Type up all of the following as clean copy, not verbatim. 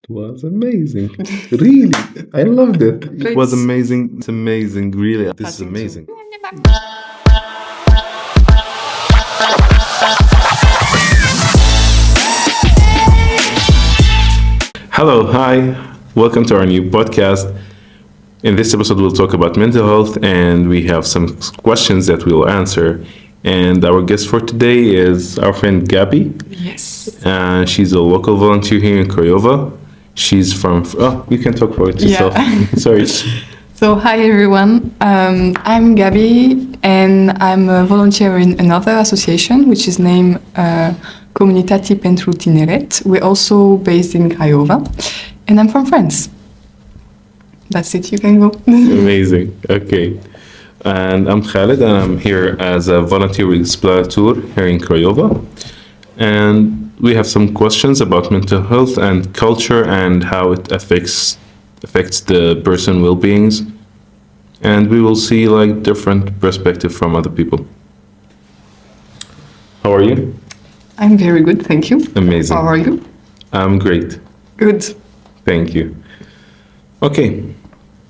Was amazing. Really, I loved it. It was Great. amazing. It's amazing. Really, this is Passing to- amazing. Hello, hi. Welcome to our new podcast. In this episode, we'll talk about mental health, and we have some questions that we'll answer. And our guest for today is our friend Gabby. Yes. She's a local volunteer here in Craiova. She's from. Oh, you can talk for it yourself. Yeah. Sorry. So, hi everyone. I'm Gabby, and I'm a volunteer in another association, which is named Comunitati pentru Tineret. We're also based in Craiova, and I'm from France. That's it. You can go. Amazing. Okay. And I'm Khaled, and I'm here as a volunteer with Studentilor here in Craiova. And we have some questions about mental health and culture and how it affects the person well-beings. And we will see like different perspective from other people. How are you? I'm very good, thank you. Amazing. How are you? I'm great. Good. Thank you. Okay.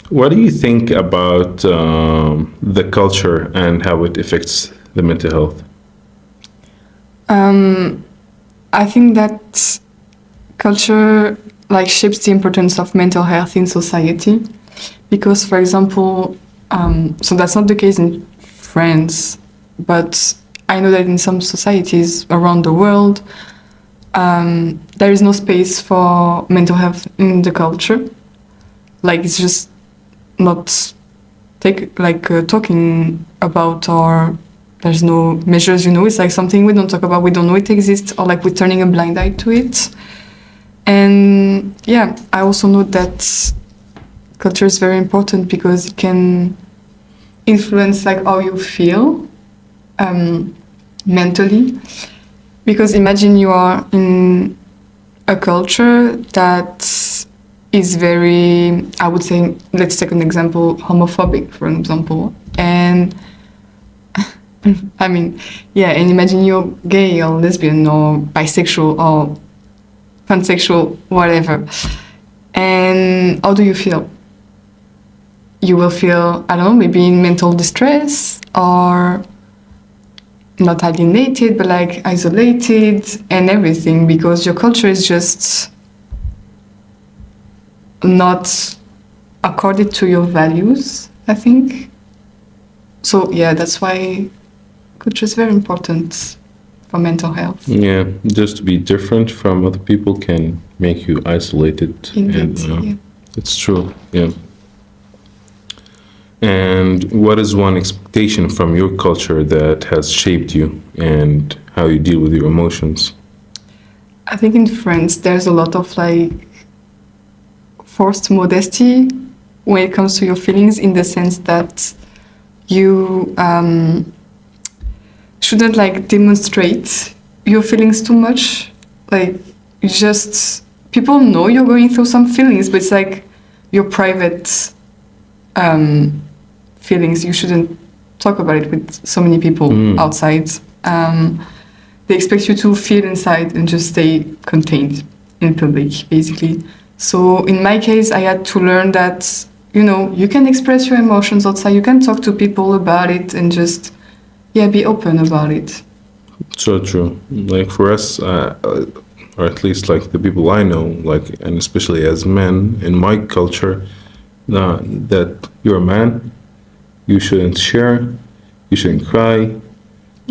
What do you think about the culture and how it affects the mental health? I think that culture like shapes the importance of mental health in society, because, for example, so that's not the case in France, but I know that in some societies around the world, there is no space for mental health in the culture. Like it's just not talking about, or there's no measures, it's like something we don't talk about, we don't know it exists, or like we're turning a blind eye to it. And yeah, I also know that culture is very important because it can influence like how you feel mentally. Because imagine you are in a culture that is very, I would say, let's take an example, homophobic, for example. And I mean, yeah, and imagine you're gay or lesbian or bisexual or pansexual, whatever. And how do you feel? You will feel, I don't know, maybe in mental distress, or not alienated, but like isolated and everything, because your culture is just not accorded to your values, I think. So yeah, that's why culture is very important for mental health. Yeah, just to be different from other people can make you isolated. Indeed, yeah. It's true, yeah. And what is one expectation from your culture that has shaped you and how you deal with your emotions? I think in France there's a lot of like forced modesty when it comes to your feelings, in the sense that you shouldn't like demonstrate your feelings too much. Like you just, people know you're going through some feelings, but it's like your private feelings. You shouldn't talk about it with so many people outside. They expect you to feel inside and just stay contained in public, basically. So in my case, I had to learn that, you can express your emotions outside, you can talk to people about it and just, be open about it. So true. Like for us, or at least like the people I know, like, and especially as men in my culture, that you're a man, you shouldn't share, you shouldn't cry,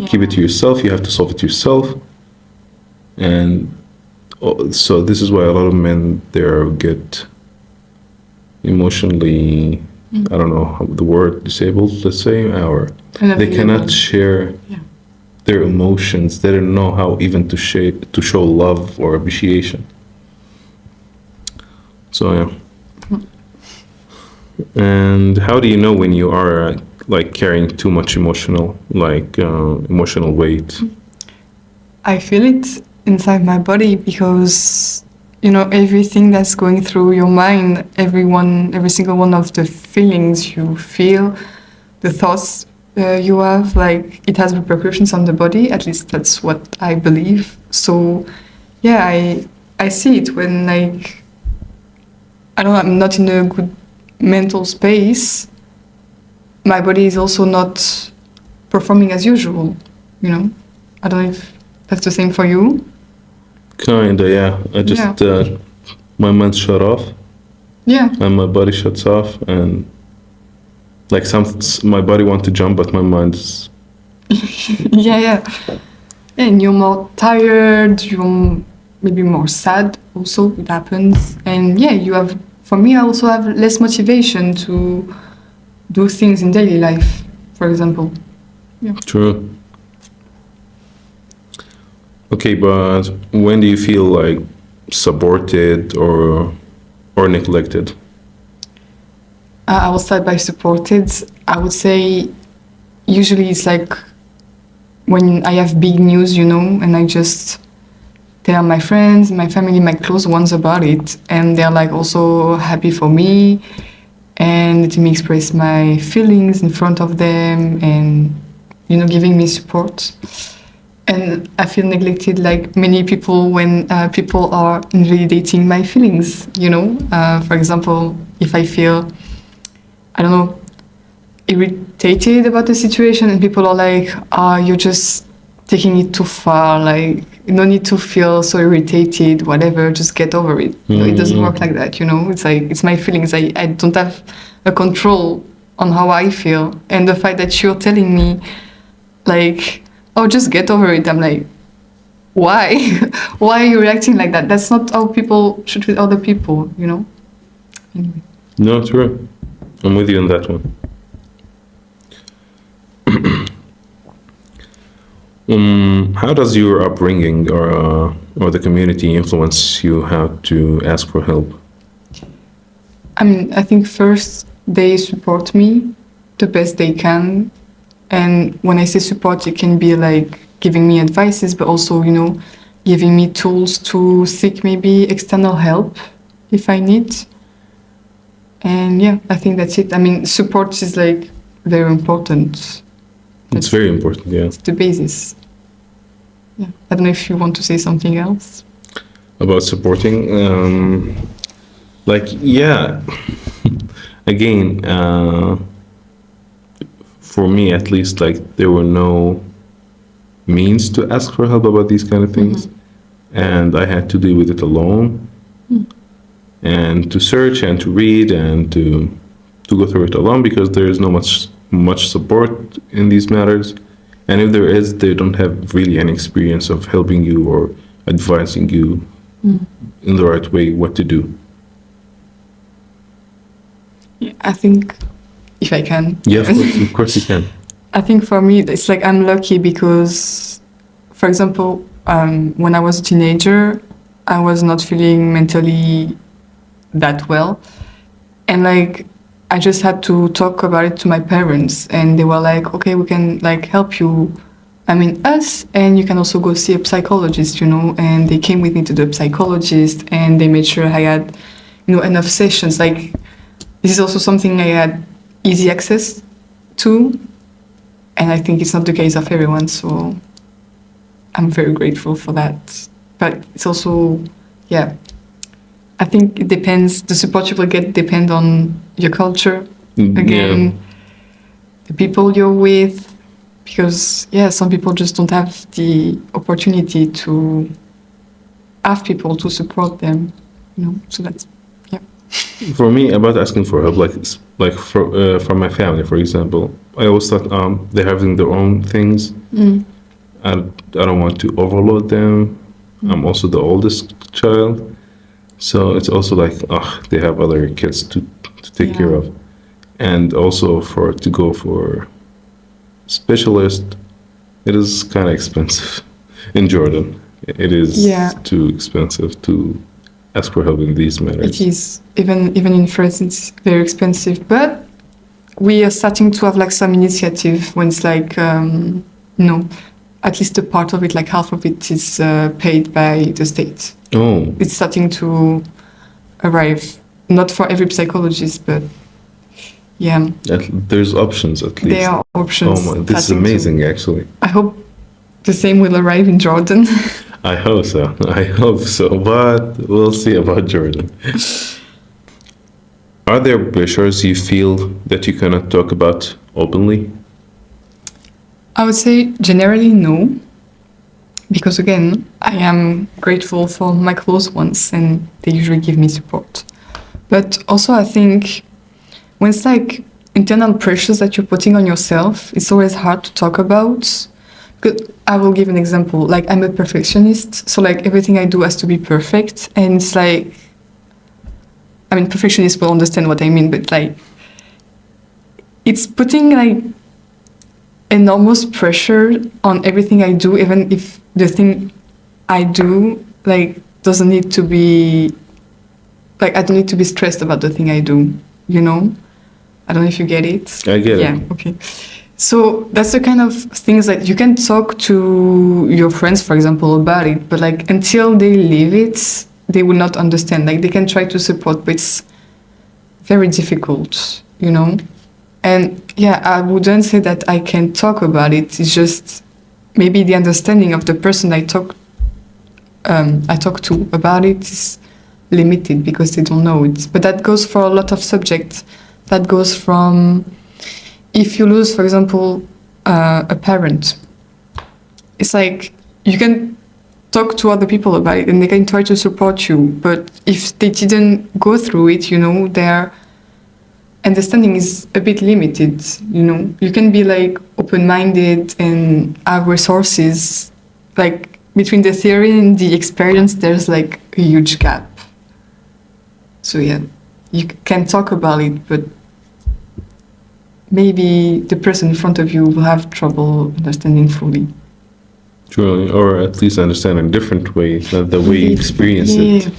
keep it to yourself, you have to solve it yourself. And so this is why a lot of men there get emotionally, I don't know how the word, disabled, let's say, or they cannot share their emotions. They don't know how even to show love or appreciation. So yeah. And how do you know when you are like carrying too much emotional weight? I feel it inside my body, because everything that's going through your mind, every single one of the feelings you feel, the thoughts you have, like it has repercussions on the body. At least that's what I believe. So yeah, I see it when like I don't know, I'm not in a good mental space, my body is also not performing as usual, you know? I don't know if that's the same for you. Kinda, yeah. I just, my mind shut off Yeah. and my body shuts off, and like my body wants to jump, but my mind is. Yeah. And you're more tired, you're maybe more sad also, it happens. And yeah, for me, I also have less motivation to do things in daily life, for example. Yeah. True. Okay, but when do you feel like supported or neglected? I will start by supported. I would say usually it's like when I have big news, and I just tell my friends, my family, my close ones about it, and they're like also happy for me and let me express my feelings in front of them and giving me support. And I feel neglected like many people when people are invalidating my feelings, For example, if I feel, I don't know, irritated about the situation and people are like, you're just taking it too far, like, no need to feel so irritated, whatever, just get over it. It doesn't work like that, It's like, it's my feelings. I don't have a control on how I feel. And the fact that you're telling me, like, oh, just get over it. I'm like, why? Why are you reacting like that? That's not how people should treat other people, Anyway. No, true. I'm with you on that one. How does your upbringing or the community influence you how to ask for help? I mean, I think first they support me the best they can. And when I say support, it can be like giving me advices, but also, giving me tools to seek maybe external help if I need. And yeah, I think that's it. I mean, support is like very important. It's very important, yeah. It's the basis. Yeah. I don't know if you want to say something else. About supporting? Yeah. Again, for me at least, like there were no means to ask for help about these kind of things. And I had to deal with it alone. And to search and to read and to go through it alone because there is no much support in these matters, and if there is, they don't have really any experience of helping you or advising you in the right way what to do. Yeah, I think if I can. Yeah, of course you can. I think for me, it's like I'm lucky because, for example, when I was a teenager, I was not feeling mentally that well, and like I just had to talk about it to my parents, and they were like, okay, we can like help you, I mean us, and you can also go see a psychologist, and they came with me to the psychologist and they made sure I had enough sessions. Like this is also something I had easy access to, and I think it's not the case of everyone, so I'm very grateful for that. But it's also, yeah, I think it depends, the support you will get depend on your culture, again, the people you're with, because, some people just don't have the opportunity to have people to support them, so that's, For me, about asking for help, like from my family, for example, I always thought they're having their own things. I don't want to overload them. I'm also the oldest child. So it's also like, they have other kids to take care of. And also to go for specialist, it is kind of expensive in Jordan. It is too expensive to ask for help in these matters. It is. Even in France, it's very expensive. But we are starting to have like some initiative when it's like, at least a part of it, like half of it is paid by the state. Oh. It's starting to arrive. Not for every psychologist, but yeah. There's options at least. There are options. Oh my, this is amazing, actually. I hope the same will arrive in Jordan. I hope so, but we'll see about Jordan. Are there pressures you feel that you cannot talk about openly? I would say generally no, because again, I am grateful for my close ones and they usually give me support. But also, I think when it's like internal pressures that you're putting on yourself, it's always hard to talk about. Because I will give an example. Like, I'm a perfectionist, so like everything I do has to be perfect, and it's like, I mean, perfectionists will understand what I mean, but like, it's putting like enormous pressure on everything I do, even if the thing I do like doesn't need to be like I don't need to be stressed about the thing I do, you know? I don't know if you get it. I get it. Yeah, okay. So that's the kind of things that you can talk to your friends, for example, about it, but like until they live it, they will not understand. Like they can try to support, but it's very difficult, you know? And yeah, I wouldn't say that I can talk about it. It's just maybe the understanding of the person I talk to about it is limited because they don't know it. But that goes for a lot of subjects. That goes from if you lose, for example, a parent. It's like you can talk to other people about it and they can try to support you. But if they didn't go through it, you know, their understanding is a bit limited, you know. You can be like open-minded and have resources. Like between the theory and the experience, there's like a huge gap. So yeah, you can talk about it, but maybe the person in front of you will have trouble understanding fully. True, or at least understand in a different way, not the way you experience it.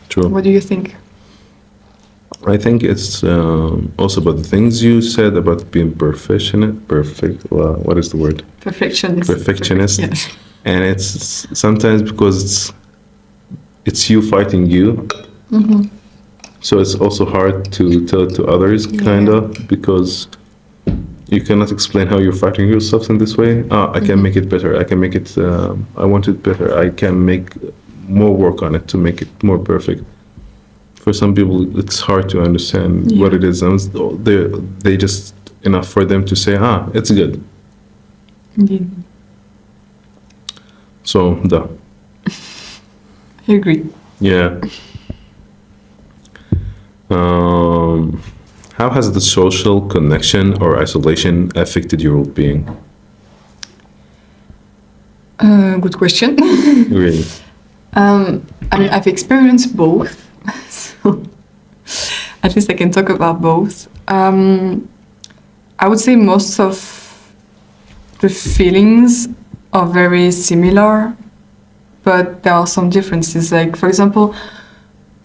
True. What do you think? I think it's also about the things you said about being what is the word? Perfectionist. Perfectionist. Yes. And it's sometimes because it's you fighting you. Mm-hmm. So it's also hard to tell it to others, kind of, because you cannot explain how you're fighting yourself in this way. I can make it better. I can make it, I want it better. I can make more work on it to make it more perfect. For some people, it's hard to understand what it is. And they just enough for them to say, it's good. Indeed. So, I agree. Yeah. How has the social connection or isolation affected your well-being? Good question. Really? I mean, I've experienced both, so at least I can talk about both. I would say most of the feelings are very similar, but there are some differences. Like, for example,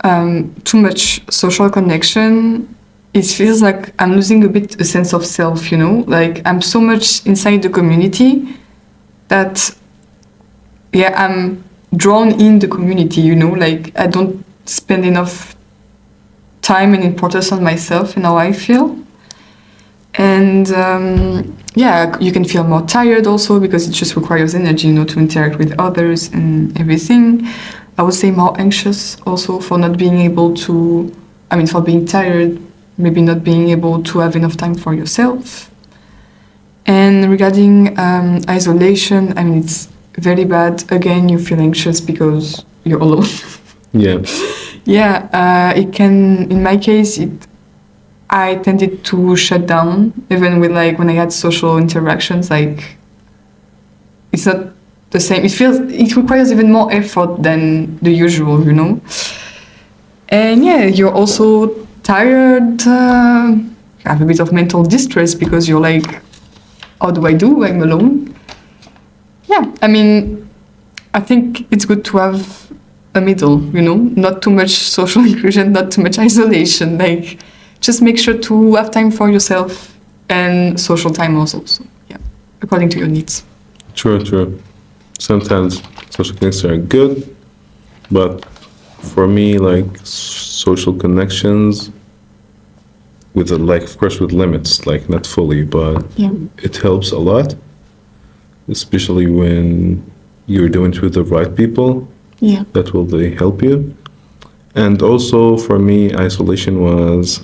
too much social connection, it feels like I'm losing a bit a sense of self, you know? Like, I'm so much inside the community that, I'm drawn in the community, you know? Like, I don't spend enough time and importance on myself and how I feel. And, you can feel more tired also because it just requires energy, you know, to interact with others and everything. I would say more anxious also for not being able to, for being tired, maybe not being able to have enough time for yourself. And regarding isolation, it's very bad. Again, you feel anxious because you're alone. Yeah. It can, in my case, I tended to shut down, even with like when I had social interactions, like it's not the same. It requires even more effort than the usual, you know? And you're also tired, you have a bit of mental distress because you're like, how do I do? I'm alone. I think it's good to have a middle, you know, not too much social inclusion, not too much isolation, like just make sure to have time for yourself and social time also, so according to your needs. True. Sometimes social connections are good, but for me, like social connections with of course with limits, like not fully, but it helps a lot, especially when you're doing it with the right people. That will really help you. And also for me, isolation was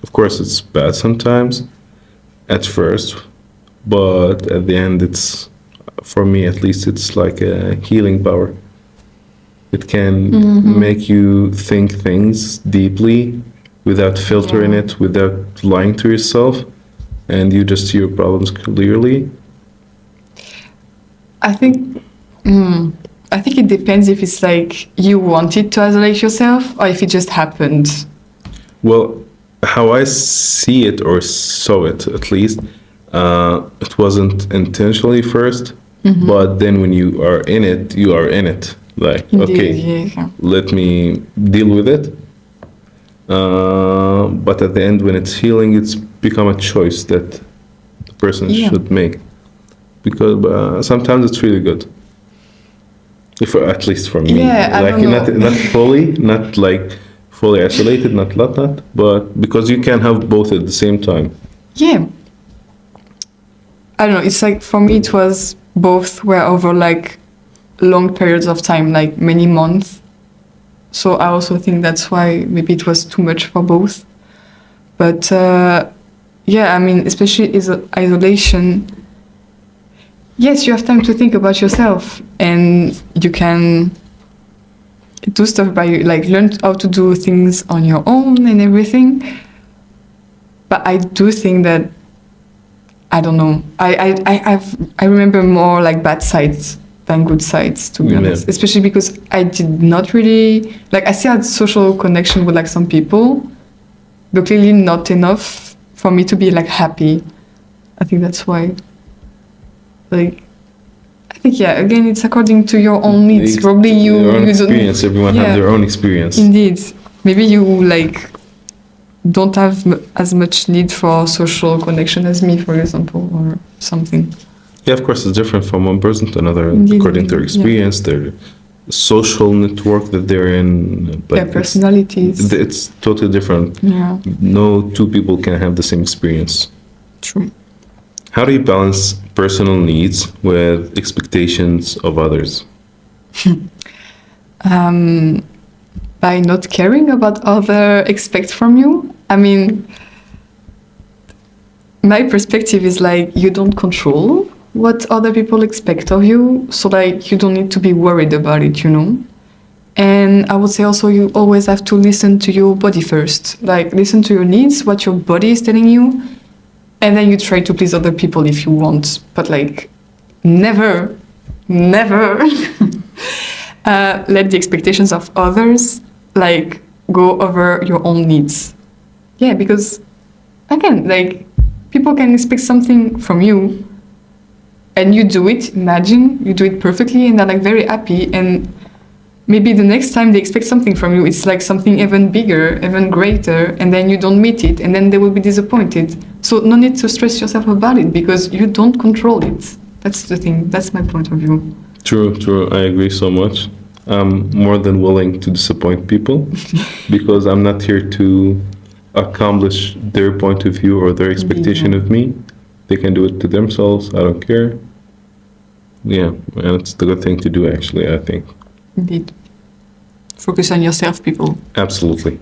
Of course, it's bad sometimes at first, but at the end, it's, for me at least, it's like a healing power. It can make you think things deeply without filtering Yeah. it, without lying to yourself, and you just see your problems clearly. I think I think it depends if it's like you wanted to isolate yourself or if it just happened. Well, how I see it or saw it, at least, it wasn't intentionally first, but then when you are in it, you are in it. Like, Indeed, okay, yeah. let me deal with it. But at the end, when it's healing, it's become a choice that the person Yeah. should make. Because sometimes it's really good. If, at least for me, Yeah, I like don't not know. not fully, not like fully isolated, not, but because you can have both at the same time. Yeah. I don't know. It's like for me, it was both were over like long periods of time, like many months. So I also think that's why maybe it was too much for both. But yeah, I mean, especially isolation. Yes, you have time to think about yourself, and you can do stuff by like learn how to do things on your own and everything. But I do think that I don't know. I remember more like bad sides than good sides, to be Yeah. honest. Especially because I did not really like. I still had social connection with like some people, but clearly not enough for me to be like happy. I think that's why. Like, I think yeah. Again, it's according to your own needs. Probably your own you don't. experience. Everyone Yeah. have their own experience. Indeed, maybe you like don't have as much need for social connection as me, for example, or something. Yeah, of course, it's different from one person to another Indeed, according to their indeed, yeah. experience, their social network that they're in. Their personalities. It's totally different. Yeah, No two people can have the same experience. true. How do you balance personal needs with expectations of others? By not caring about other expect from you. I mean, my perspective is like you don't control what other people expect of you, so like you don't need to be worried about it, you know. And I would say also you always have to listen to your body first. Like listen to your needs, what your body is telling you, and then you try to please other people if you want. But like never let the expectations of others like go over your own needs. Yeah, because again, like people can expect something from you and you do it, imagine you do it perfectly and they're like very happy, and maybe the next time they expect something from you, it's like something even bigger, even greater, and then you don't meet it, and then they will be disappointed. So no need to stress yourself about it because you don't control it. That's the thing. That's my point of view. True, true. I agree so much. I'm more than willing to disappoint people because I'm not here to accomplish their point of view or their expectation of me. They can do it to themselves. I don't care. Yeah, and it's the good thing to do, actually, I think. Indeed. Focus on yourself, people. Absolutely.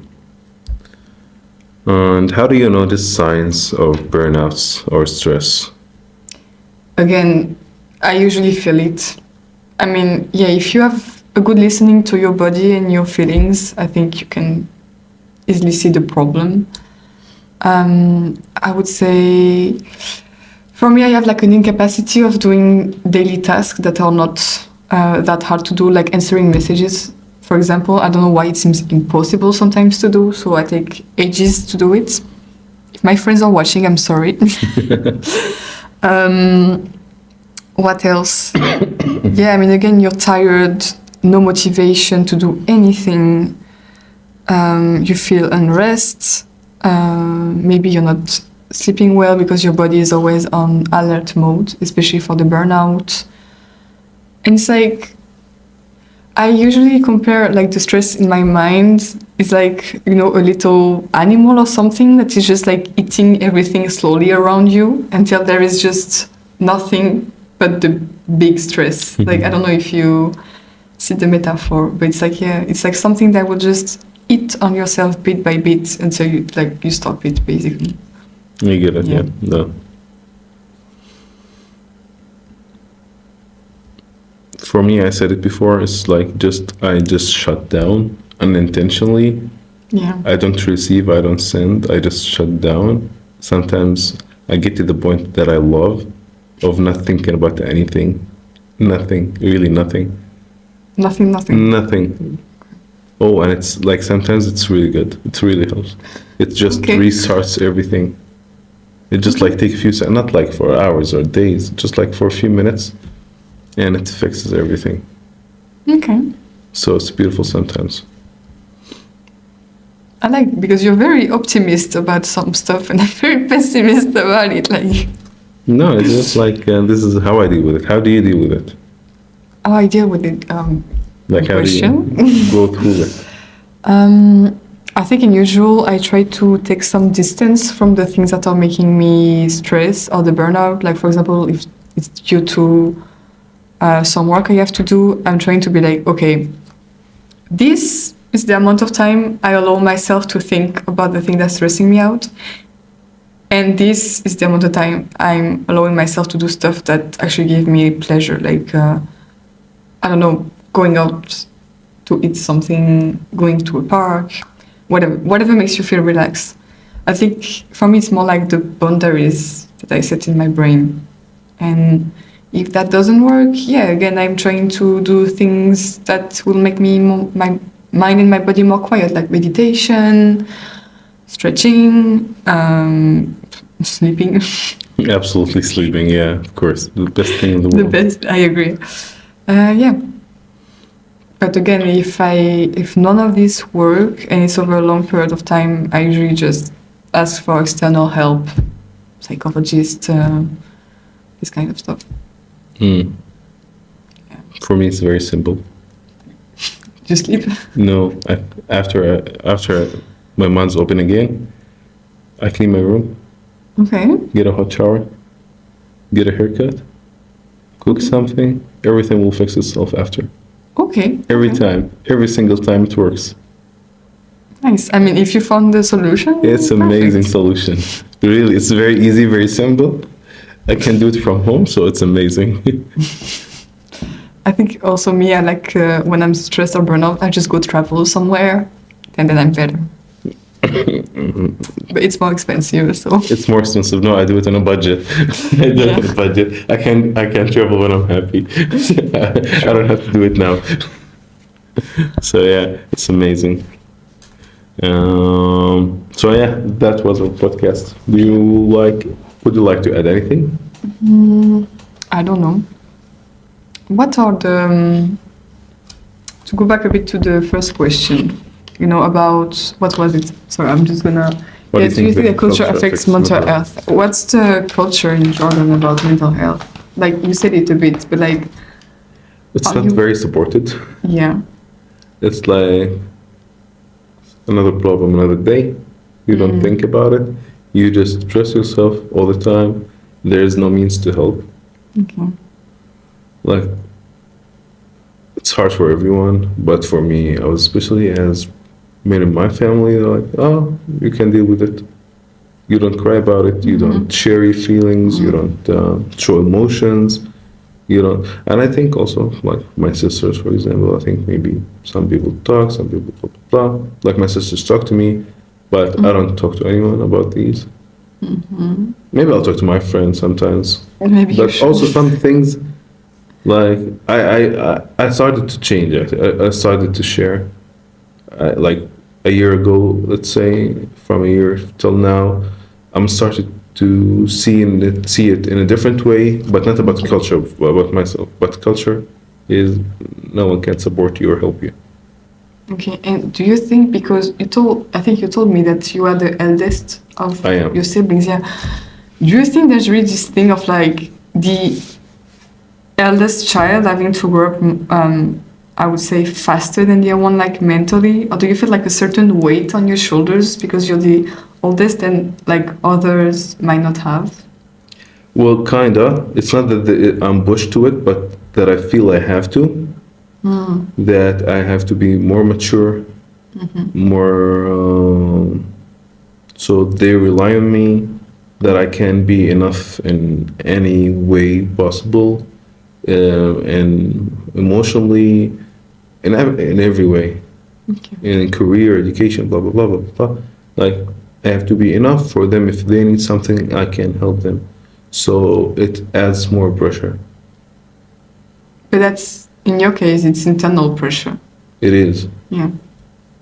And how do you notice signs of burnouts or stress? Again, I usually feel it. I mean, yeah, if you have a good listening to your body and your feelings, I think you can easily see the problem. I would say, for me, I have like an incapacity of doing daily tasks that are not that hard to do, like answering messages, for example. I don't know why it seems impossible sometimes to do, so I take ages to do it. If my friends are watching, I'm sorry. What else? Yeah, I mean, again, you're tired, no motivation to do anything. You feel unrest. Maybe you're not sleeping well because your body is always on alert mode, especially for the burnout. And it's like, I usually compare like the stress in my mind is like, you know, a little animal or something that is just like eating everything slowly around you until there is just nothing but the big stress. Like, I don't know if you see the metaphor, but it's like, yeah, it's like something that will just it on yourself bit by bit until you stop it basically. You get it, Yeah. yeah. No. For me, I said it before, it's like I just shut down unintentionally. Yeah. I don't receive, I don't send, I just shut down. Sometimes I get to the point that I love of not thinking about anything. Nothing, really nothing. Nothing. Nothing. Oh, and it's like sometimes it's really good. It really helps. It just Okay. restarts everything. It just like take a few seconds, not like for hours or days, just like for a few minutes, and it fixes everything. Okay. So it's beautiful sometimes. I like because you're very optimist about some stuff and I'm very pessimist about it. Like No, it's just like this is how I deal with it. How do you deal with it? how I deal with it. Like how Question. do you go through it? I think in usual I try to take some distance from the things that are making me stress or the burnout. Like for example, if it's due to some work I have to do, I'm trying to be like, okay, this is the amount of time I allow myself to think about the thing that's stressing me out. And this is the amount of time I'm allowing myself to do stuff that actually give me pleasure. Like, I don't know, going out to eat something, going to a park, whatever makes you feel relaxed. I think for me it's more like the boundaries that I set in my brain. And if that doesn't work, yeah, again, I'm trying to do things that will make me my mind and my body more quiet, like meditation, stretching, sleeping. Absolutely sleeping, yeah, of course. The best thing in the The world. best, I agree. Yeah. But again, if none of this work and it's over a long period of time, I usually just ask for external help, psychologist, this kind of stuff. Mm. For me, it's very simple. Just sleep. No, after my mind's open again, I clean my room, Okay. get a hot shower, get a haircut, cook something. Everything will fix itself after. Okay. Every okay. time, every single time it works. Nice. I mean, if you found the solution, It's amazing perfect. solution. Really, it's very easy, very simple. I can do it from home, so it's amazing. I think also me, I like when I'm stressed or burnout, I just go travel somewhere and then I'm better. But it's more expensive, so. It's more expensive. No, I do it on a budget. I do it on a budget. I can travel when I'm happy. I don't have to do it now. So yeah, it's amazing. So yeah, that was our podcast. Would you like to add anything? I don't know. What are the to go back a bit to the first question, about what was it? Sorry, I'm just gonna. What Do you think that culture affects mental health? What's the culture in Jordan about mental health? Like you said it a bit, but like, It's Are not you- very supported. yeah, It's like another problem, another day. You don't think about it. You just stress yourself all the time. There's no means to help. okay, Like, it's hard for everyone, but for me, I was especially as men in my family, they're like, oh, you can deal with it. You don't cry about it. You don't share your feelings. You don't show emotions. You don't. And I think also, like my sisters, for example, I think maybe some people talk, some people blah, blah, blah. Like my sisters talk to me, but I don't talk to anyone about these. Maybe I'll talk to my friends sometimes. maybe you But should. also some things, like I started to change. I started to share. Like a year ago, let's say, from a year till now, I'm started to see it in a different way, but not about culture, about myself. But culture is no one can support you or help you. Okay, and do you think because I think you told me that you are the eldest of I am. your siblings, yeah. Do you think there's really this thing of like the eldest child having to grow up, I would say, faster than the other one, like mentally? Or do you feel like a certain weight on your shoulders because you're the oldest and like others might not have? Well, kinda. It's not that I'm pushed to it, but that I feel I have to. That I have to be more mature more. So they rely on me that I can be enough in any way possible, and emotionally, in every way, Okay. in career, education, blah blah blah blah blah. Like I have to be enough for them. If they need something, I can help them. So it adds more pressure. But that's, in your case, it's internal pressure. It is. Yeah.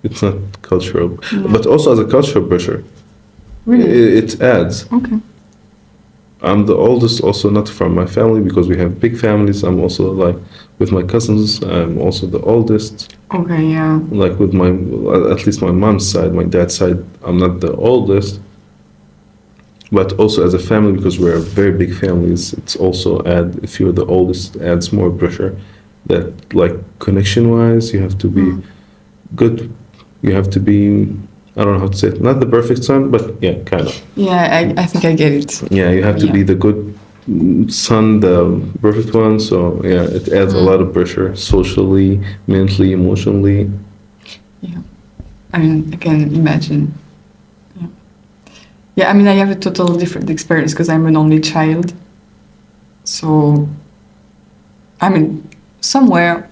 It's not cultural, Yeah. but also as a cultural pressure, Really? it adds. Okay. I'm the oldest, also not from my family because we have big families. I'm also like with my cousins. I'm also the oldest. Okay, yeah. Like with my, at least my mom's side, my dad's side, I'm not the oldest. But also as a family, because we're very big families, it's also add, if you're the oldest, adds more pressure. That like connection wise, you have to be good. You have to be, I don't know how to say it, not the perfect son, but yeah, kind of. Yeah, I think I get it. Yeah, you have to Yeah. be the good son, the perfect one. So yeah, it adds a lot of pressure socially, mentally, emotionally. Yeah. I mean, I can imagine. Yeah. Yeah, I mean, I have a total different experience because I'm an only child. So, I mean, somewhere,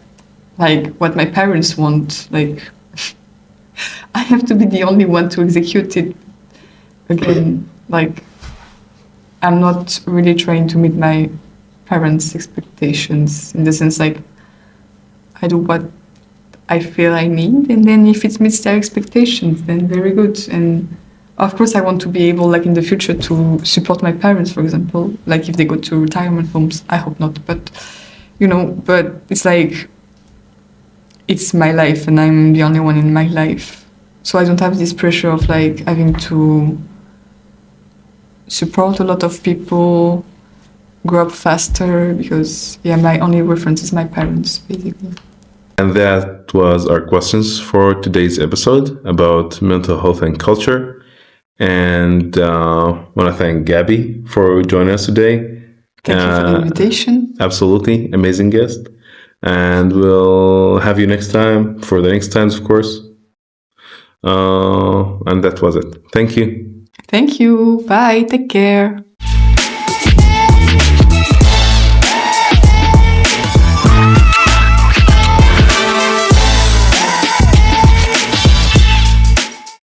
like what my parents want, like, I have to be the only one to execute it. Again, like, I'm not really trying to meet my parents' expectations in the sense, like, I do what I feel I need, and then if it meets their expectations, then very good. And of course, I want to be able, like in the future, to support my parents, for example, like if they go to retirement homes. I hope not, but but it's like it's my life, and I'm the only one in my life, so I don't have this pressure of like having to support a lot of people, grow up faster, because yeah, my only reference is my parents, basically. And that was our questions for today's episode about mental health and culture. And I want to thank Gabby for joining us today. Thank you for the invitation. Absolutely, amazing guest. And we'll have you next time for the next times, of course. And that was it. Thank you. Thank you. Bye. Take care.